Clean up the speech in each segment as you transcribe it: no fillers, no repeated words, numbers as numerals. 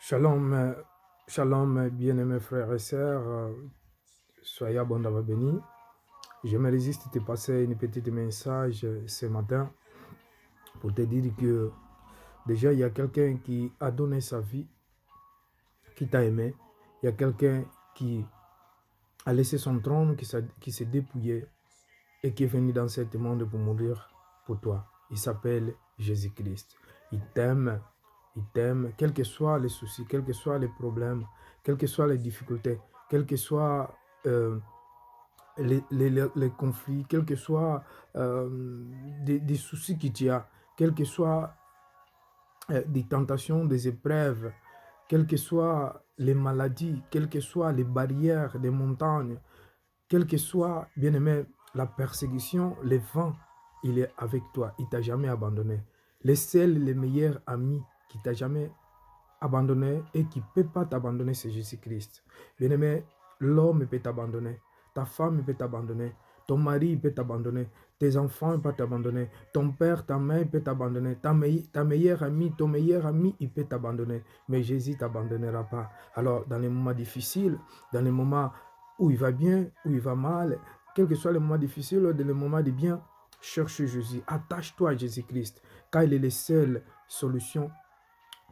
Shalom, shalom, bien-aimés frères et sœurs, soyez abondamment bénis. Je me résiste de te passer une petite message ce matin pour te dire que déjà il y a quelqu'un qui a donné sa vie, qui t'a aimé. Il y a quelqu'un qui a laissé son trône, qui s'est dépouillé et qui est venu dans ce monde pour mourir pour toi. Il s'appelle Jésus-Christ. Il t'aime, quels que soient les soucis, quels que soient les problèmes, quelles que soient les difficultés, quels que soient les conflits, quels que soient des soucis que tu as, quelles que soient des tentations, des épreuves, quelles que soient les maladies, quelles que soient les barrières, des montagnes, quelle que soit, bien-aimé, la persécution, le vent, il est avec toi. Il ne t'a jamais abandonné. Les seuls, les meilleurs amis qui t'a jamais abandonné et qui ne peut pas t'abandonner, c'est Jésus-Christ. Bien-aimé, l'homme peut t'abandonner. Ta femme peut t'abandonner. Ton mari peut t'abandonner. Tes enfants peuvent t'abandonner. Ton père, ta mère peut t'abandonner. Ta meilleure amie, ton meilleur ami, il peut t'abandonner. Mais Jésus ne t'abandonnera pas. Alors, dans les moments difficiles, dans les moments où il va bien, où il va mal, quel que soit le moment difficile ou le moment de bien, cherche Jésus. Attache-toi à Jésus-Christ, car il est la seule solution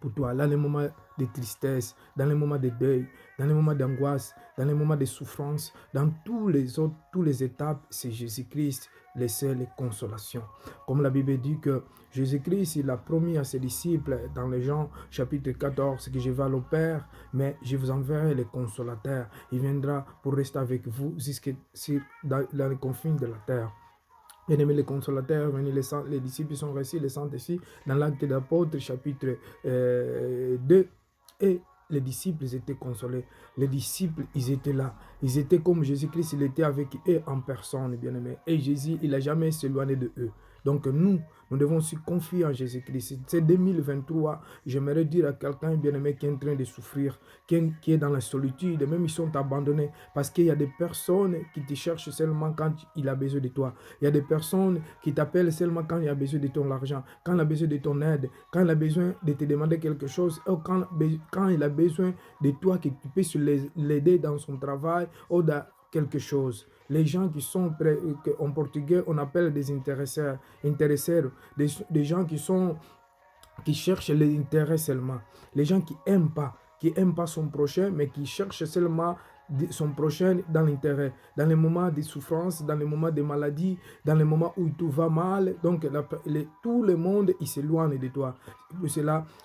pour toi, dans les moments de tristesse, dans les moments de deuil, dans les moments d'angoisse, dans les moments de souffrance, dans toutes les étapes, c'est Jésus-Christ, les seules consolations. Comme la Bible dit que Jésus-Christ, il a promis à ses disciples dans les Jean chapitre 14 que je vais au Père, mais je vous enverrai le consolateur. Il viendra pour rester avec vous jusqu'à dans les confins de la terre. Bien-aimés, les consolateurs, les disciples sont restés, les saints ici, dans l'acte d'apôtre, chapitre 2. Et les disciples, ils étaient consolés. Les disciples, ils étaient là. Ils étaient comme Jésus-Christ, il était avec eux en personne, bien-aimés. Et Jésus, il n'a jamais s'éloigné de eux. Donc nous devons se confier en Jésus-Christ. C'est 2023, j'aimerais dire à quelqu'un, bien-aimé, qui est en train de souffrir, qui est dans la solitude, même ils sont abandonnés, parce qu'il y a des personnes qui te cherchent seulement quand il a besoin de toi. Il y a des personnes qui t'appellent seulement quand il a besoin de ton argent, quand il a besoin de ton aide, quand il a besoin de te demander quelque chose, ou quand il a besoin de toi que tu puisses l'aider dans son travail ou dans quelque chose. Les gens qui sont prêts, en portugais, on appelle des intéresseurs, des gens qui cherchent les intérêts seulement. Les gens qui n'aiment pas son prochain, mais qui cherchent seulement son prochain dans l'intérêt, dans les moments de souffrance, dans les moments de maladie, dans les moments où tout va mal. Donc, tout le monde, il s'éloigne de toi.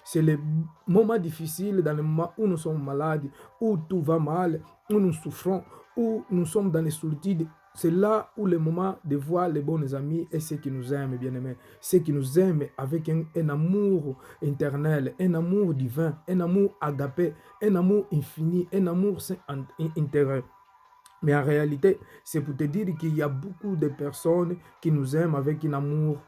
C'est les moments difficiles, dans les moments où nous sommes malades, où tout va mal, où nous souffrons, où nous sommes dans les solitudes. C'est là où le moment de voir les bons amis et ceux qui nous aiment, bien-aimés, ceux qui nous aiment avec un amour éternel, un amour divin, un amour agapé, un amour infini, un amour sans intérêt. Mais en réalité, c'est pour te dire qu'il y a beaucoup de personnes qui nous aiment avec un amour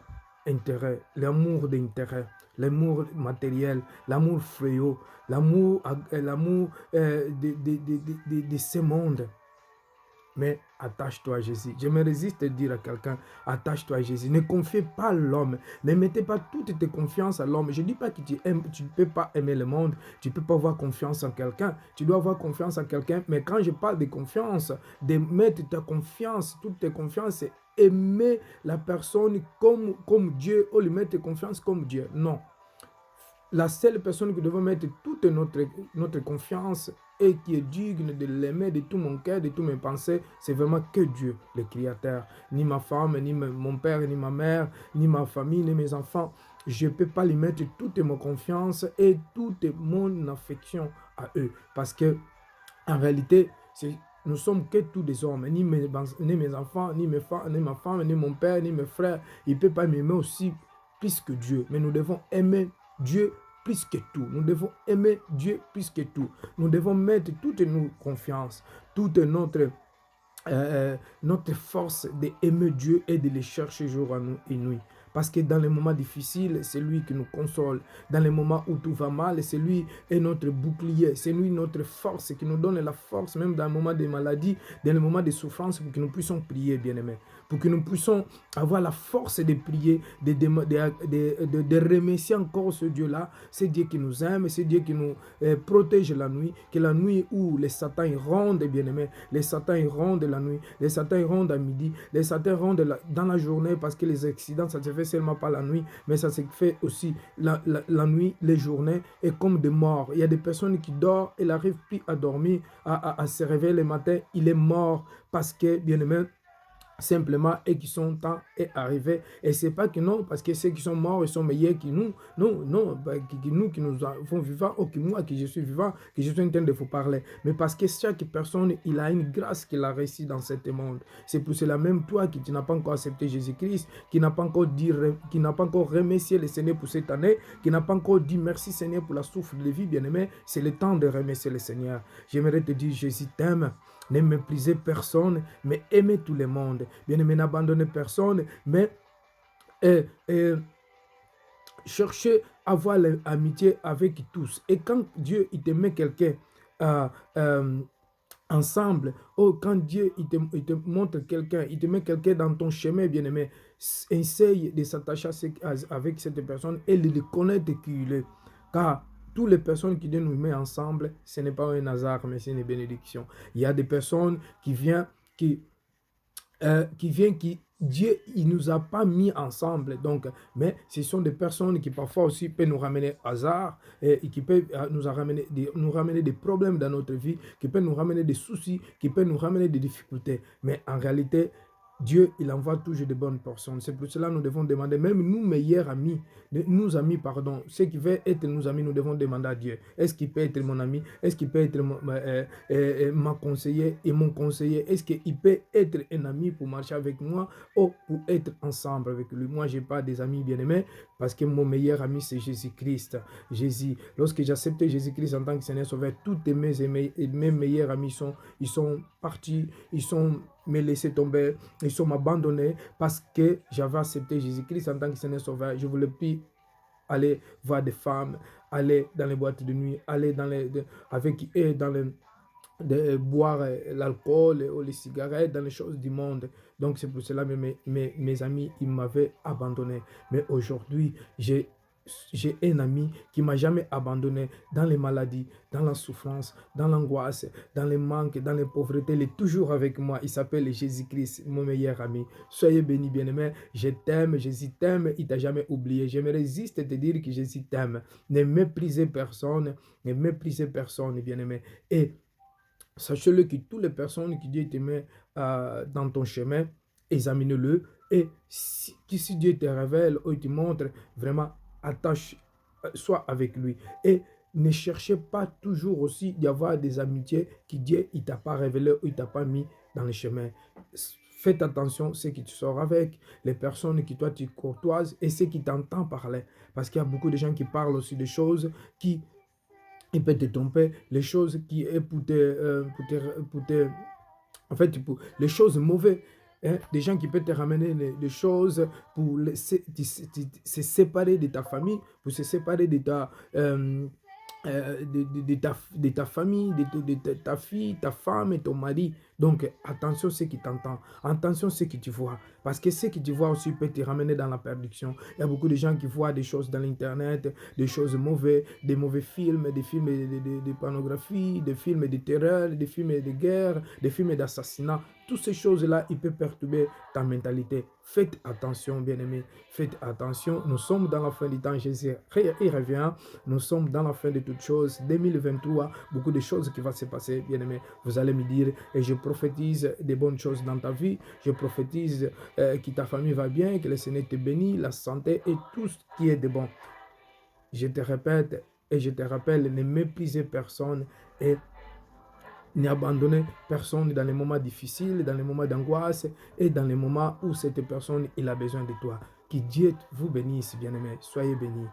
intérêt, l'amour d'intérêt, l'amour matériel, l'amour fléau, l'amour de ce monde. Mais attache-toi à Jésus. Je me résiste à dire à quelqu'un, attache-toi à Jésus. Ne confie pas à l'homme. Ne mettez pas toute tes confiances à l'homme. Je ne dis pas que tu ne peux pas aimer le monde. Tu ne peux pas avoir confiance en quelqu'un. Tu dois avoir confiance en quelqu'un. Mais quand je parle de confiance, de mettre ta confiance, toute ta confiance, c'est aimer la personne comme Dieu ou lui mettre confiance comme Dieu. Non. La seule personne que devons mettre toute notre confiance et qui est digne de l'aimer de tout mon cœur, de toutes mes pensées, c'est vraiment que Dieu, le Créateur. Ni ma femme, ni mon père, ni ma mère, ni ma famille, ni mes enfants. Je ne peux pas lui mettre toute mon confiance et toute mon affection à eux. Parce que, en réalité, nous sommes que tous des hommes. Ni mes enfants, ni ma femme, ni mon père, ni mes frères. Ils ne peuvent pas m'aimer aussi plus que Dieu. Mais nous devons aimer Dieu plus que tout. Nous devons aimer Dieu plus que tout. Nous devons mettre toute notre confiance, toute notre force d'aimer Dieu et de le chercher jour et nuit. Parce que dans les moments difficiles, c'est lui qui nous console. Dans les moments où tout va mal, c'est lui et notre bouclier. C'est lui notre force qui nous donne la force, même dans les moments de maladie, dans les moments de souffrance, pour que nous puissions prier, bien-aimés. pour que nous puissions avoir la force de prier, de remercier encore ce Dieu-là, ce Dieu qui nous aime, ce Dieu qui nous protège la nuit, que la nuit où les satans rondent, bien-aimés, les satans rondent la nuit, les satans rondent à midi, les satans rondent dans la journée, parce que les accidents, ça se fait seulement pas la nuit, mais ça se fait aussi la nuit, les journées, et comme des morts. Il y a des personnes qui dorment, elles n'arrivent plus à dormir, à se réveiller le matin, il est mort, parce que, bien-aimé, simplement, et qui sont temps est arrivé. Et c'est pas que non, parce que ceux qui sont morts, ils sont meilleurs que nous. Non, non, nous qui nous avons vivants, ou que moi qui je suis vivant, que je suis en train de vous parler. Mais parce que chaque personne, il a une grâce qu'il a reçue dans ce monde. C'est pour cela même toi qui tu n'as pas encore accepté Jésus-Christ, qui n'a pas encore dit, qui n'a pas encore remercié le Seigneur pour cette année, qui n'a pas encore dit merci Seigneur pour la souffle de vie, bien-aimé, c'est le temps de remercier le Seigneur. J'aimerais te dire, Jésus t'aime. Ne méprisez personne, mais aimez tout le monde. Bien-aimé, n'abandonnez personne, mais cherchez à avoir l'amitié avec tous. Et quand Dieu il te met quelqu'un ensemble, oh, quand Dieu il te montre quelqu'un, il te met quelqu'un dans ton chemin, bien-aimé, essaye de s'attacher avec cette personne et de connaître qui il est. Car toutes les personnes qui Dieu nous met ensemble, ce n'est pas un hasard, mais c'est une bénédiction. Il y a des personnes qui viennent, qui Dieu, il ne nous a pas mis ensemble, donc, mais ce sont des personnes qui parfois aussi peuvent nous ramener hasard, et qui peuvent nous ramener des problèmes dans notre vie, qui peuvent nous ramener des soucis, qui peuvent nous ramener des difficultés. Mais en réalité, Dieu, il envoie toujours de bonnes personnes. C'est pour cela que nous devons demander, même nous, meilleurs amis, nos amis, pardon, ceux qui veulent être nos amis, nous devons demander à Dieu, est-ce qu'il peut être mon ami? Est-ce qu'il peut être ma conseiller et mon conseiller? Est-ce qu'il peut être un ami pour marcher avec moi ou pour être ensemble avec lui? Moi, je n'ai pas des amis bien-aimés parce que mon meilleur ami, c'est Jésus-Christ. Jésus, lorsque j'ai accepté Jésus-Christ en tant que Seigneur Sauveur, tous mes meilleurs amis ils sont partis, ils sont me laisser tomber, ils sont abandonnés parce que j'avais accepté Jésus-Christ en tant que Seigneur Sauveur. Je ne voulais plus aller voir des femmes, aller dans les boîtes de nuit, aller dans avec eux dans les de boire l'alcool ou les cigarettes dans les choses du monde. Donc c'est pour cela que mes amis, ils m'avaient abandonné. Mais aujourd'hui, j'ai un ami qui ne m'a jamais abandonné dans les maladies, dans la souffrance, dans l'angoisse, dans les manques, dans les pauvretés. Il est toujours avec moi. Il s'appelle Jésus-Christ, mon meilleur ami. Soyez bénis, bien-aimés. Je t'aime, Jésus t'aime. Il ne t'a jamais oublié. Je me résiste à te dire que Jésus t'aime. Ne méprisez personne, bien-aimés. Et sachez-le que toutes les personnes qui Dieu te met dans ton chemin, examine-le. Et si Dieu te révèle ou il te montre, vraiment, attache, sois avec lui. Et ne cherchez pas toujours aussi d'y avoir des amitiés qui Dieu ne t'a pas révélé ou il ne t'a pas mis dans le chemin. Faites attention à ceux qui tu sors avec, les personnes qui toi tu courtoises et ceux qui t'entendent parler. Parce qu'il y a beaucoup de gens qui parlent aussi de choses qui il peut te tromper, les choses qui est en fait, les choses mauvaises, hein, des gens qui peuvent te ramener des choses pour se séparer de ta famille, pour se séparer de ta, de ta famille, de ta fille, ta femme et ton mari. Donc, attention à ce qui t'entend, attention à ce que tu vois. Parce que ce que tu vois aussi peut te ramener dans la perdition. Il y a beaucoup de gens qui voient des choses dans l'Internet, des choses mauvaises, des mauvais films, des films de pornographie, des films de terreur, des films de guerre, des films d'assassinat. Toutes ces choses-là, ils peuvent perturber ta mentalité. Faites attention, bien-aimés. Faites attention. Nous sommes dans la fin du temps. Jésus, il revient. Nous sommes dans la fin de toutes choses. 2023, beaucoup de choses qui vont se passer, bien-aimés. Vous allez me dire, et je prophétise des bonnes choses dans ta vie. Je prophétise que ta famille va bien, que le Seigneur te bénit, la santé et tout ce qui est de bon. Je te répète et je te rappelle, ne méprisez personne et n'abandonnez personne dans les moments difficiles, dans les moments d'angoisse et dans les moments où cette personne il a besoin de toi. Que Dieu vous bénisse, bien-aimés. Soyez bénis.